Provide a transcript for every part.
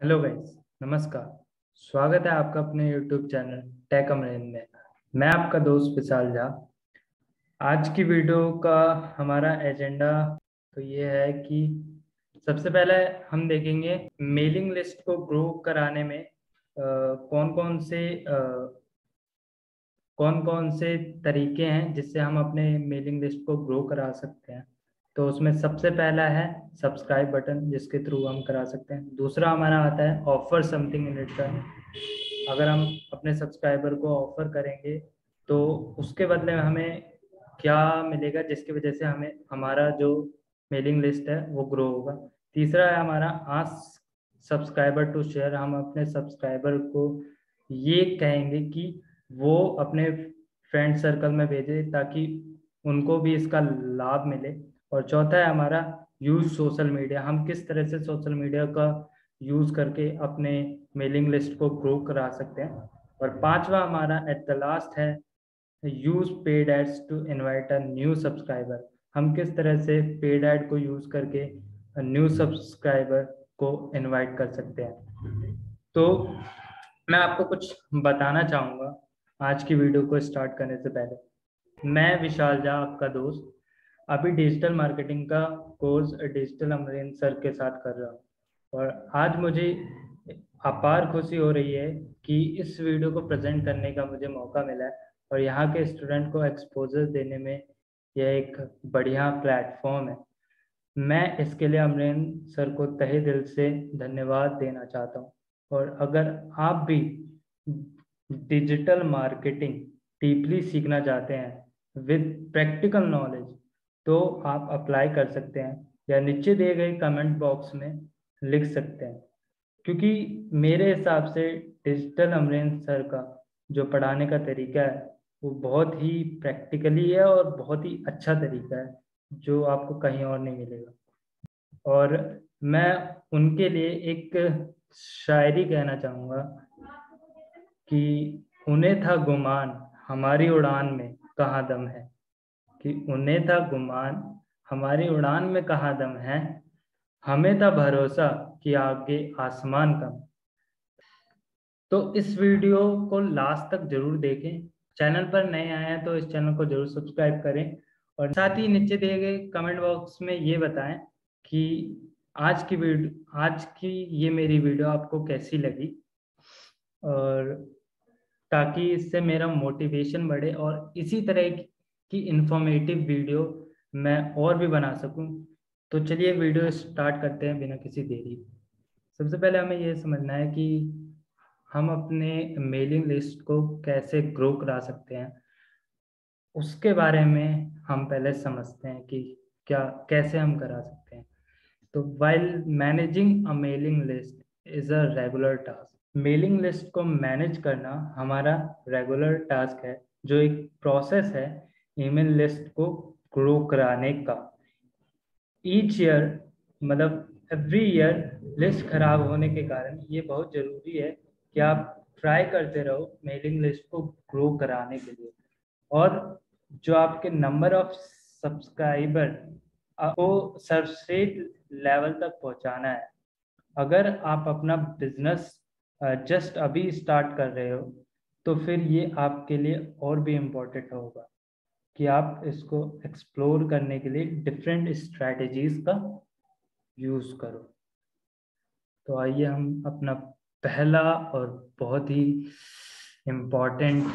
Hello guys, नमस्कार। स्वागत है आपका अपने यूट्यूब चैनल टेक अमरेन में। मैं आपका दोस्त विशाल झा। आज की वीडियो का हमारा एजेंडा तो ये है कि सबसे पहले हम देखेंगे मेलिंग लिस्ट को ग्रो कराने में कौन कौन से तरीके हैं जिससे हम अपने मेलिंग लिस्ट को ग्रो करा सकते हैं। तो उसमें सबसे पहला है सब्सक्राइब बटन, जिसके थ्रू हम करा सकते हैं। दूसरा हमारा आता है ऑफर समथिंग इन रिटर्न। अगर हम अपने सब्सक्राइबर को ऑफर करेंगे तो उसके बदले में हमें क्या मिलेगा, जिसकी वजह से हमें हमारा जो मेलिंग लिस्ट है वो ग्रो होगा। तीसरा है हमारा आस्क सब्सक्राइबर टू शेयर। हम अपने सब्सक्राइबर को ये कहेंगे कि वो अपने फ्रेंड सर्कल में भेजे ताकि उनको भी इसका लाभ मिले। और चौथा है हमारा यूज सोशल मीडिया। हम किस तरह से सोशल मीडिया का यूज करके अपने मेलिंग लिस्ट को ग्रो करा सकते हैं। और पांचवा हमारा एट द लास्ट है use paid ads to invite a new subscriber. हम किस तरह से पेड एड को यूज करके न्यू सब्सक्राइबर को इनवाइट कर सकते हैं। तो मैं आपको कुछ बताना चाहूँगा आज की वीडियो को स्टार्ट करने से पहले। मैं विशाल झा, आपका दोस्त, अभी डिजिटल मार्केटिंग का कोर्स डिजिटल अमरीन सर के साथ कर रहा हूँ। और आज मुझे अपार खुशी हो रही है कि इस वीडियो को प्रेजेंट करने का मुझे मौका मिला है और यहाँ के स्टूडेंट को एक्सपोजर देने में यह एक बढ़िया प्लेटफॉर्म है। मैं इसके लिए अमरीन सर को तहे दिल से धन्यवाद देना चाहता हूँ। और अगर आप भी डिजिटल मार्केटिंग डीपली सीखना चाहते हैं विद प्रैक्टिकल नॉलेज, तो आप अप्लाई कर सकते हैं या नीचे दिए गए कमेंट बॉक्स में लिख सकते हैं। क्योंकि मेरे हिसाब से डिजिटल अमरीन सर का जो पढ़ाने का तरीका है वो बहुत ही प्रैक्टिकली है और बहुत ही अच्छा तरीका है जो आपको कहीं और नहीं मिलेगा। और मैं उनके लिए एक शायरी कहना चाहूँगा कि उन्हें था गुमान हमारी उड़ान में कहाँ दम है। कि उन्हें था गुमान हमारी उड़ान में कहाँ दम है, हमें था भरोसा कि आगे आसमान कम। तो इस वीडियो को लास्ट तक जरूर देखें। चैनल पर नए आए हैं तो इस चैनल को जरूर सब्सक्राइब करें और साथ ही नीचे दिए गए कमेंट बॉक्स में ये बताएं कि आज की ये मेरी वीडियो आपको कैसी लगी, और ताकि इससे मेरा मोटिवेशन बढ़े और इसी तरह की इंफॉर्मेटिव वीडियो मैं और भी बना सकूं। तो चलिए वीडियो स्टार्ट करते हैं बिना किसी देरी। सबसे पहले हमें ये समझना है कि हम अपने मेलिंग लिस्ट को कैसे ग्रो करा सकते हैं। उसके बारे में हम पहले समझते हैं कि क्या कैसे हम करा सकते हैं। तो while managing a mailing list is a regular task. Mailing list को मैनेज करना हमारा रेगुलर टास्क है, जो एक प्रोसेस है ईमेल लिस्ट को ग्रो कराने का। ईच ईयर मतलब एवरी ईयर लिस्ट खराब होने के कारण ये बहुत जरूरी है कि आप ट्राई करते रहो मेलिंग लिस्ट को ग्रो कराने के लिए। और जो आपके नंबर ऑफ सब्सक्राइबर को सर्वश्रेष्ठ लेवल तक पहुंचाना है। अगर आप अपना बिजनेस जस्ट अभी स्टार्ट कर रहे हो तो फिर ये आपके लिए और भी इम्पोर्टेंट होगा कि आप इसको एक्सप्लोर करने के लिए डिफरेंट स्ट्रैटेजीज का यूज करो। तो आइए हम अपना पहला और बहुत ही इम्पोर्टेंट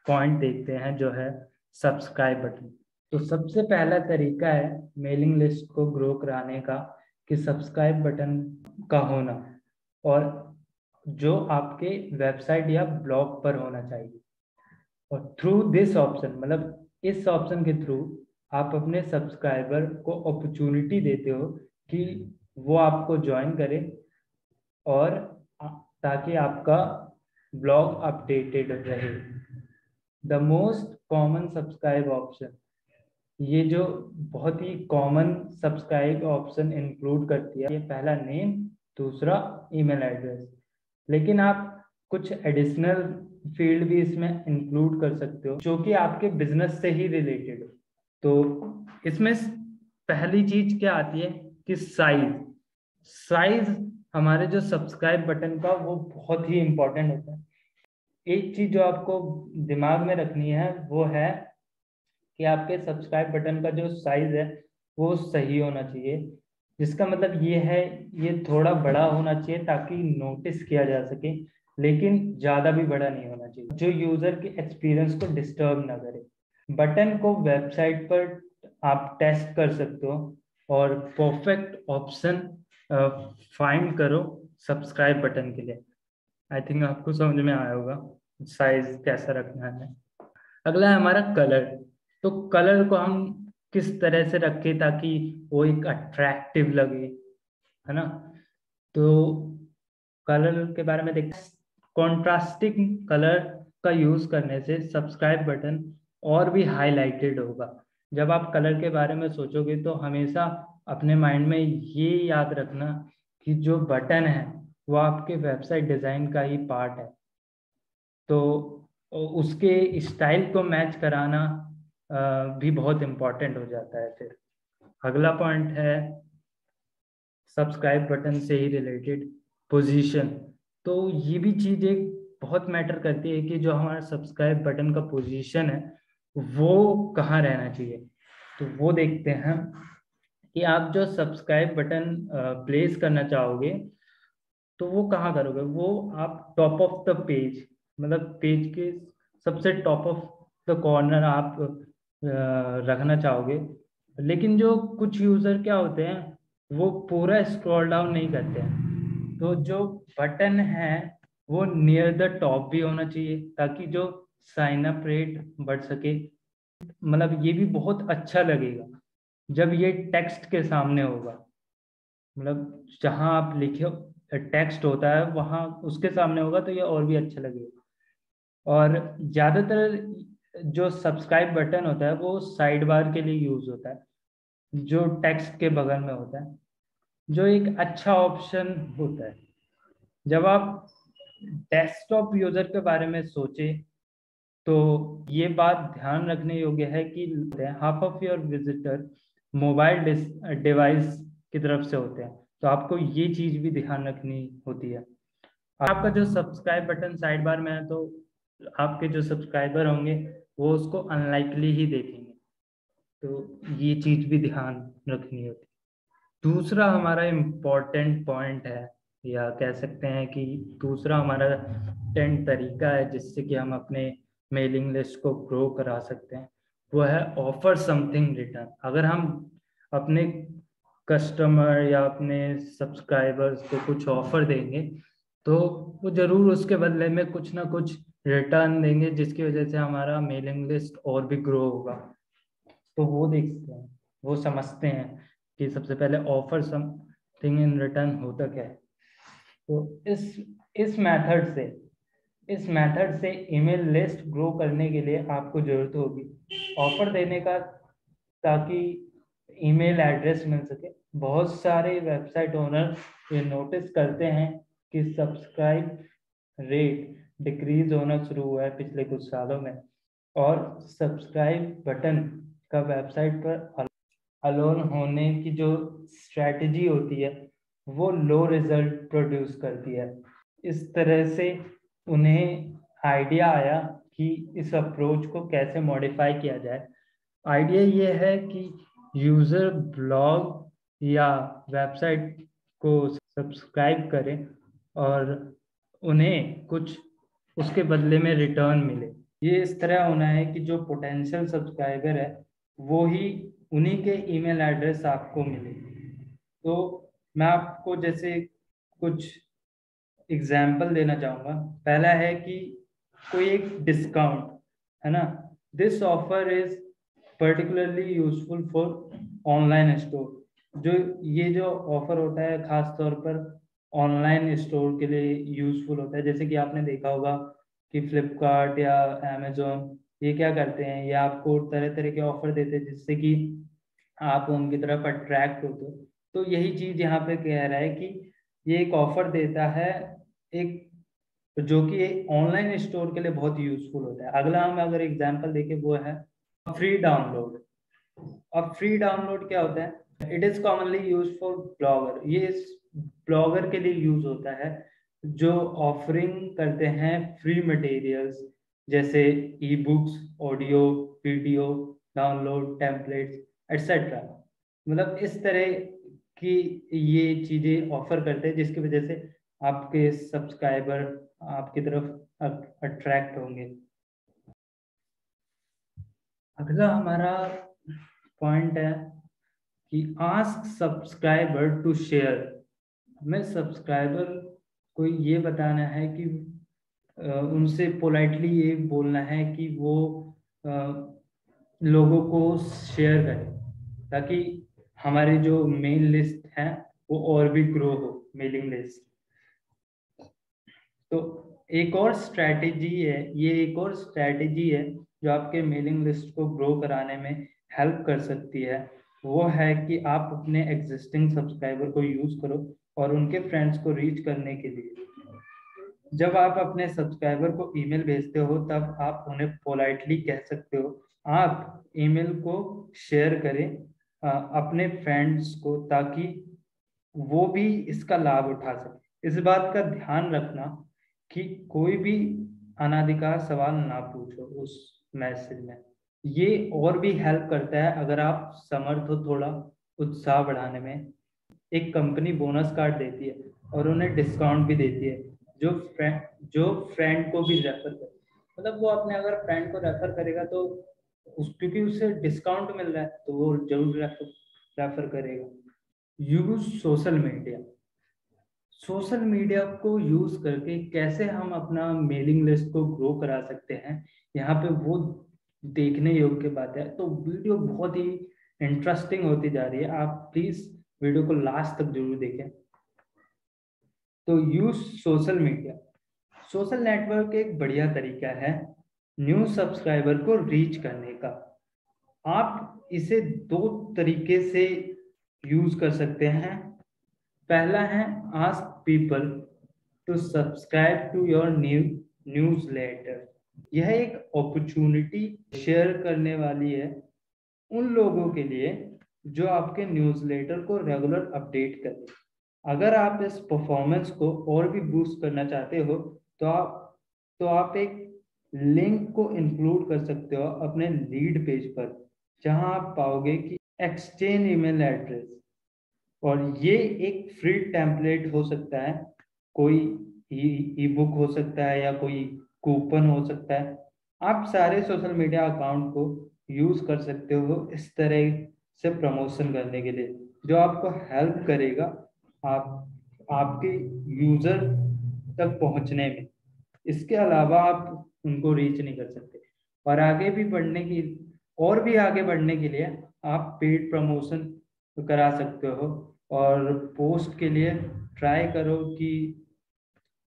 पॉइंट देखते हैं, जो है सब्सक्राइब बटन। तो सबसे पहला तरीका है मेलिंग लिस्ट को ग्रो कराने का कि सब्सक्राइब बटन का होना, और जो आपके वेबसाइट या ब्लॉग पर होना चाहिए। और थ्रू दिस ऑप्शन मतलब इस ऑप्शन के थ्रू आप अपने सब्सक्राइबर को अपॉर्चुनिटी देते हो कि वो आपको ज्वाइन करे और ताकि आपका ब्लॉग अपडेटेड रहे। The most common subscribe option, ये जो बहुत ही कॉमन सब्सक्राइब ऑप्शन इंक्लूड करती है, ये पहला नेम, दूसरा ईमेल एड्रेस। लेकिन आप कुछ एडिशनल फील्ड भी इसमें इंक्लूड कर सकते हो जो कि आपके बिजनेस से ही रिलेटेड हो। तो इसमें पहली चीज क्या आती है कि साइज। साइज हमारे जो सब्सक्राइब बटन का वो बहुत ही इंपॉर्टेंट होता है। एक चीज जो आपको दिमाग में रखनी है वो है कि आपके सब्सक्राइब बटन का जो साइज है वो सही होना चाहिए। जिसका मतलब ये है, ये थोड़ा बड़ा होना चाहिए ताकि नोटिस किया जा सके, लेकिन ज्यादा भी बड़ा नहीं होना चाहिए जो यूजर के एक्सपीरियंस को डिस्टर्ब ना करे। बटन को वेबसाइट पर आप टेस्ट कर सकते हो और परफेक्ट ऑप्शन फाइंड करो सब्सक्राइब बटन के लिए। आई थिंक आपको समझ में आया होगा साइज कैसा रखना है। अगला है हमारा कलर। तो कलर को हम किस तरह से रखें ताकि वो एक अट्रैक्टिव लगे, है ना। तो कलर के बारे में देखते हैं। कॉन्ट्रास्टिंग कलर का यूज करने से सब्सक्राइब बटन और भी हाईलाइटेड होगा। जब आप कलर के बारे में सोचोगे तो हमेशा अपने माइंड में ये याद रखना कि जो बटन है वो आपके वेबसाइट डिजाइन का ही पार्ट है। तो उसके स्टाइल को मैच कराना भी बहुत इम्पोर्टेंट हो जाता है। फिर अगला पॉइंट है सब्सक्राइब बटन से ही रिलेटेड पोजीशन। तो ये भी चीज एक बहुत मैटर करती है कि जो हमारा सब्सक्राइब बटन का पोजीशन है वो कहाँ रहना चाहिए। तो वो देखते हैं कि आप जो सब्सक्राइब बटन प्लेस करना चाहोगे तो वो कहाँ करोगे। वो आप टॉप ऑफ द पेज, मतलब पेज के सबसे टॉप ऑफ द कॉर्नर आप रखना चाहोगे। लेकिन जो कुछ यूजर क्या होते हैं वो पूरा स्क्रॉल डाउन नहीं करते हैं। तो जो बटन है वो नियर द टॉप भी होना चाहिए ताकि जो साइन अप रेट बढ़ सके। मतलब ये भी बहुत अच्छा लगेगा जब ये टेक्स्ट के सामने होगा। मतलब जहाँ आप लिखे टेक्स्ट होता है वहाँ उसके सामने होगा तो ये और भी अच्छा लगेगा। और ज्यादातर जो सब्सक्राइब बटन होता है वो साइड बार के लिए यूज होता है जो टेक्स्ट के बगल में होता है, जो एक अच्छा ऑप्शन होता है। जब आप डेस्कटॉप यूजर के बारे में सोचे तो ये बात ध्यान रखने योग्य है कि half of your visitor mobile device की तरफ से होते हैं। तो आपको ये चीज भी ध्यान रखनी होती है। आपका जो सब्सक्राइब बटन साइड बार में है तो आपके जो सब्सक्राइबर होंगे वो उसको अनलाइकली ही देखेंगे। तो ये चीज भी ध्यान रखनी होती है। दूसरा हमारा इम्पोर्टेंट पॉइंट है, या कह सकते हैं कि दूसरा हमारा टेंट तरीका है जिससे कि हम अपने मेलिंग लिस्ट को ग्रो करा सकते हैं, वो है ऑफर समथिंग रिटर्न। अगर हम अपने कस्टमर या अपने सब्सक्राइबर्स को कुछ ऑफर देंगे तो वो जरूर उसके बदले में कुछ ना कुछ रिटर्न देंगे जिसकी वजह से हमारा मेलिंग लिस्ट और भी ग्रो होगा। तो वो देखते हैं, वो समझते हैं कि सबसे पहले ऑफर समथिंग इन रिटर्न होता क्या है। तो इस मेथड से इस मेथड से ईमेल लिस्ट ग्रो करने के लिए आपको जरूरत होगी ऑफर देने का ताकि ईमेल एड्रेस मिल सके। बहुत सारे वेबसाइट ओनर ये नोटिस करते हैं कि सब्सक्राइब रेट डिक्रीज होना शुरू हुआ है पिछले कुछ सालों में, और सब्सक्राइब बटन का वेबसाइट पर अलोन होने की जो स्ट्रेटजी होती है वो लो रिजल्ट प्रोड्यूस करती है। इस तरह से उन्हें आइडिया आया कि इस अप्रोच को कैसे मॉडिफाई किया जाए। आइडिया ये है कि यूजर ब्लॉग या वेबसाइट को सब्सक्राइब करें और उन्हें कुछ उसके बदले में रिटर्न मिले। ये इस तरह होना है कि जो पोटेंशियल सब्सक्राइबर है वो ही उन्हीं के ईमेल एड्रेस आपको मिले। तो मैं आपको जैसे कुछ एग्जाम्पल देना चाहूँगा। पहला है कि कोई एक डिस्काउंट है ना, this offer is particularly useful for online store. जो ये जो ऑफर होता है खास तौर पर ऑनलाइन स्टोर के लिए यूजफुल होता है। जैसे कि आपने देखा होगा कि फ्लिपकार्ट या अमेजोन ये क्या करते हैं, ये आपको तरह तरह के ऑफर देते हैं जिससे कि आप उनकी तरफ अट्रैक्ट होते हो। तो यही चीज यहाँ पे कह रहा है कि ये एक ऑफर देता है एक, जो कि ऑनलाइन स्टोर के लिए बहुत यूजफुल होता है। अगला हम अगर एग्जांपल देखें वो है फ्री डाउनलोड। अब फ्री डाउनलोड क्या होता है, it is commonly use for blogger. ये ब्लॉगर के लिए यूज होता है, जो ऑफरिंग करते हैं फ्री मटेरियल्स जैसे e books, audio, video, download, templates, etcetera. मतलब इस तरह की ये चीजें ऑफर करते हैं जिसकी वजह से आपके सब्सक्राइबर आपकी तरफ अट्रैक्ट होंगे। अगला हमारा पॉइंट है कि आस्क सब्सक्राइबर टू शेयर। हमें सब्सक्राइबर को ये बताना है कि उनसे पोलाइटली ये बोलना है कि वो लोगों को शेयर करें, ताकि हमारे जो मेल लिस्ट है वो और भी ग्रो हो, मेलिंग लिस्ट। तो एक और स्ट्रैटेजी है, ये एक और स्ट्रैटेजी है जो आपके मेलिंग लिस्ट को ग्रो कराने में हेल्प कर सकती है। वो है कि आप अपने एग्जिस्टिंग सब्सक्राइबर को यूज करो और उनके फ्रेंड्स को रीच करने के लिए जब आप अपने सब्सक्राइबर को ईमेल भेजते हो तब आप उन्हें पोलाइटली कह सकते हो आप ईमेल को शेयर करें अपने फ्रेंड्स को, ताकि वो भी इसका लाभ उठा सके। इस बात का ध्यान रखना कि कोई भी अनाधिकार सवाल ना पूछो उस मैसेज में। ये और भी हेल्प करता है अगर आप समर्थ हो थोड़ा उत्साह बढ़ाने में। एक कंपनी बोनस कार्ड देती है और उन्हें डिस्काउंट भी देती है जो फ्रेंड को भी रेफर करे। मतलब वो अपने अगर फ्रेंड को रेफर करेगा तो क्योंकि उससे डिस्काउंट मिल रहा है तो वो जरूर रेफर करेगा। Use social media. Social media को यूज करके कैसे हम अपना मेलिंग लिस्ट को ग्रो करा सकते हैं, यहाँ पे वो देखने योग्य बात है। तो वीडियो बहुत ही इंटरेस्टिंग होती जा रही है, आप प्लीज वीडियो को लास्ट तक जरूर देखें। तो use social media. Social network एक बढ़िया तरीका है न्यू सब्सक्राइबर को रीच करने का। आप इसे दो तरीके से यूज कर सकते हैं। पहला है ask people to subscribe to your newsletter. यह एक अपॉर्चुनिटी शेयर करने वाली है उन लोगों के लिए जो आपके न्यूज़लेटर को रेगुलर अपडेट करें। अगर आप इस परफॉर्मेंस को और भी बूस्ट करना चाहते हो तो आप एक लिंक को इंक्लूड कर सकते हो अपने लीड पेज पर, जहां आप पाओगे कि एक्सचेंज ईमेल एड्रेस। और ये एक फ्री टेम्पलेट हो सकता है, कोई ई बुक हो सकता है या कोई कूपन हो सकता है। आप सारे सोशल मीडिया अकाउंट को यूज कर सकते हो इस तरह से प्रमोशन करने के लिए, जो आपको हेल्प करेगा आपके यूजर तक पहुंचने में। इसके अलावा आप उनको रीच नहीं कर सकते। और आगे बढ़ने के लिए आप पेड प्रमोशन करा सकते हो और पोस्ट के लिए ट्राई करो कि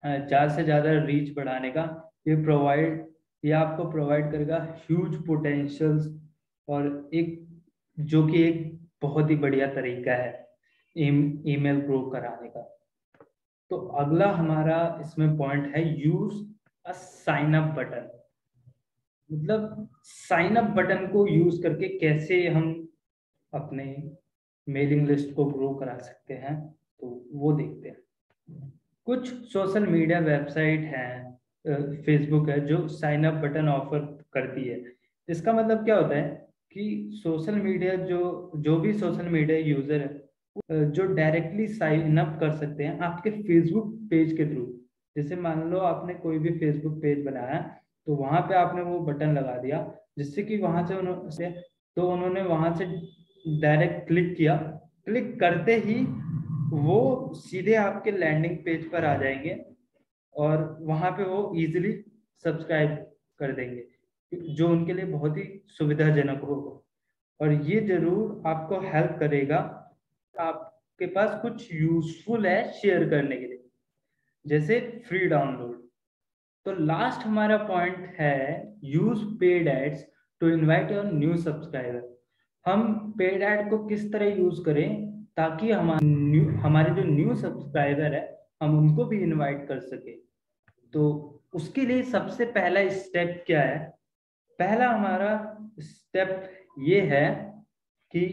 ज़्यादा से ज़्यादा रीच बढ़ाने का। ये आपको प्रोवाइड करेगा ह्यूज पोटेंशियल्स और जो कि एक बहुत ही बढ़िया तरीका है ईमेल ग्रो कराने का। तो अगला हमारा इसमें पॉइंट है use a sign up button. मतलब साइन अप बटन को यूज करके कैसे हम अपने मेलिंग लिस्ट को ग्रो करा सकते हैं, तो वो देखते हैं। कुछ सोशल मीडिया वेबसाइट हैं, फेसबुक है, जो साइन अप बटन ऑफर करती है। इसका मतलब क्या होता है कि सोशल मीडिया जो भी सोशल मीडिया यूजर है जो डायरेक्टली साइन अप कर सकते हैं आपके फेसबुक पेज के थ्रू। जैसे मान लो आपने कोई भी फेसबुक पेज बनाया तो वहां पे आपने वो बटन लगा दिया, जिससे कि वहां से उन्होंने वहां से डायरेक्ट क्लिक किया। क्लिक करते ही वो सीधे आपके लैंडिंग पेज पर आ जाएंगे और वहां पे वो इजीली सब्सक्राइब कर देंगे, जो उनके लिए बहुत ही सुविधाजनक होगा। और ये जरूर आपको हेल्प करेगा। आपके पास कुछ यूजफुल है शेयर करने के लिए, जैसे फ्री डाउनलोड। तो लास्ट हमारा पॉइंट है use paid ads to invite your new subscriber. हम पेड ऐड को किस तरह यूज करें ताकि हमारे जो न्यू सब्सक्राइबर है हम उनको भी इनवाइट कर सके। तो उसके लिए सबसे पहला स्टेप क्या है? पहला हमारा स्टेप ये है कि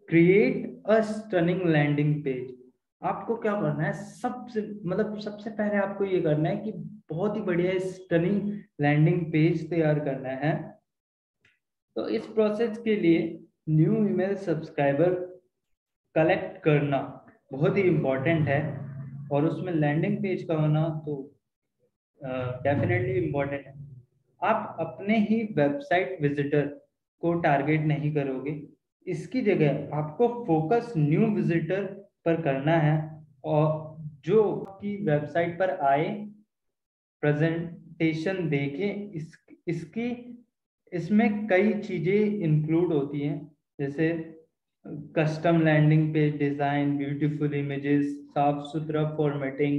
create a stunning landing page. आपको क्या करना है, सबसे पहले आपको ये करना है कि बहुत ही बढ़िया स्टनिंग लैंडिंग पेज तैयार करना है। तो इस प्रोसेस के लिए न्यू ईमेल सब्सक्राइबर कलेक्ट करना बहुत ही इम्पोर्टेंट है, और उसमें लैंडिंग पेज का होना तो डेफिनेटली इम्पोर्टेंट है। आप अपने ही वेबसाइट विजिटर को टारगेट नहीं करोगे, इसकी जगह आपको फोकस न्यू विजिटर पर करना है, और जो आपकी वेबसाइट पर आए, प्रेजेंटेशन देखें। इसकी इसमें कई चीजें इंक्लूड होती हैं, जैसे custom landing page design, beautiful images, साफ सुथरा फॉर्मेटिंग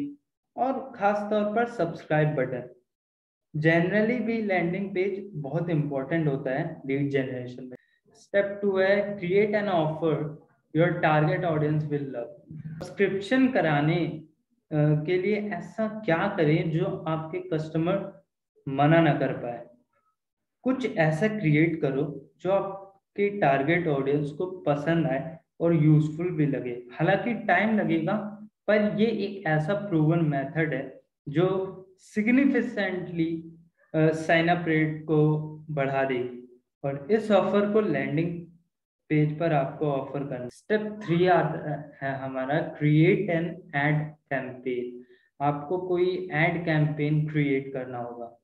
और खास तौर पर सब्सक्राइब बटन। जनरली भी लैंडिंग पेज बहुत इंपॉर्टेंट होता है लीड जनरेशन में। स्टेप 2 है create an offer your target audience will love. Subscription कराने के लिए ऐसा क्या करें जो आपके कस्टमर मना ना कर पाए। कुछ ऐसा क्रिएट करो जो आपके टारगेट ऑडियंस को पसंद आए और यूजफुल भी लगे। हालांकि टाइम लगेगा, पर ये एक ऐसा प्रूवन मेथड है जो सिग्निफिकेंटली साइन अप रेट को बढ़ा देगी। और इस ऑफर को लैंडिंग पेज पर आपको ऑफर करना। स्टेप 3 है हमारा क्रिएट एन एड कैंपेन। आपको कोई एड कैंपेन क्रिएट करना होगा।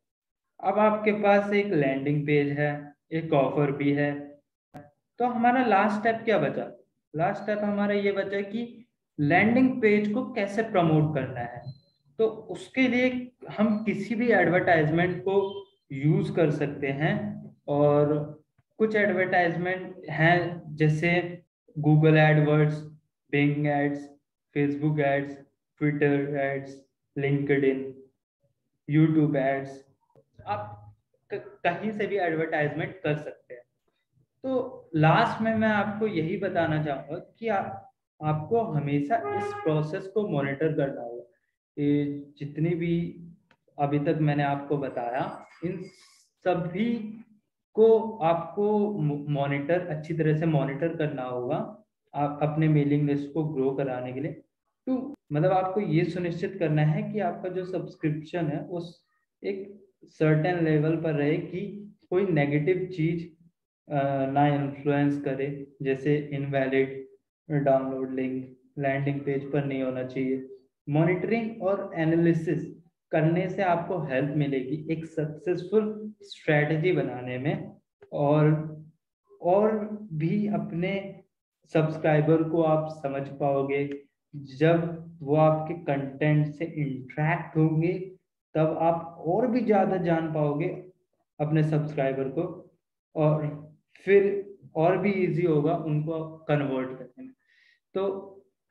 अब आपके पास एक लैंडिंग पेज है, एक ऑफर भी है, तो हमारा लास्ट स्टेप क्या बचा? लास्ट स्टेप हमारा ये बचा कि लैंडिंग पेज को कैसे प्रमोट करना है। तो उसके लिए हम किसी भी एडवर्टाइजमेंट को यूज कर सकते हैं, और कुछ एडवर्टाइजमेंट हैं जैसे Google AdWords, Bing ads, Facebook ads, Twitter ads, LinkedIn, YouTube ads. आप कहीं से भी एडवर्टाइजमेंट कर सकते हैं। तो लास्ट में मैं आपको यही बताना चाहूँगा कि आपको हमेशा इस प्रोसेस को मॉनिटर करना होगा। ये जितनी भी अभी तक मैंने आपको बताया, इन सभी को आपको अच्छी तरह से मॉनिटर करना होगा आप अपने मेलिंग लिस्ट को ग्रो कराने के लिए। तो आपको ये सुनिश्चित करना है कि आपका जो सब्सक्रिप्शन है उस एक सर्टेन लेवल पर रहे कि कोई नेगेटिव चीज ना इन्फ्लुएंस करे, जैसे invalid download link landing page पर नहीं होना चाहिए। मॉनिटरिंग और एनालिसिस करने से आपको हेल्प मिलेगी एक सक्सेसफुल स्ट्रेटजी बनाने में, और भी अपने सब्सक्राइबर को आप समझ पाओगे। जब वो आपके कंटेंट से इंटरेक्ट होंगे तब आप और भी ज़्यादा जान पाओगे अपने सब्सक्राइबर को, और फिर और भी इजी होगा उनको कन्वर्ट करने में। तो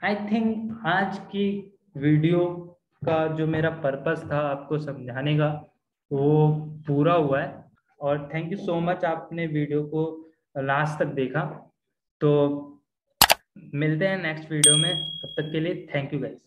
आई थिंक आज की वीडियो का जो मेरा पर्पस था आपको समझाने का वो पूरा हुआ है, और थैंक यू सो मच आपने वीडियो को लास्ट तक देखा। तो मिलते हैं नेक्स्ट वीडियो में, तब तक के लिए थैंक यू गाइस।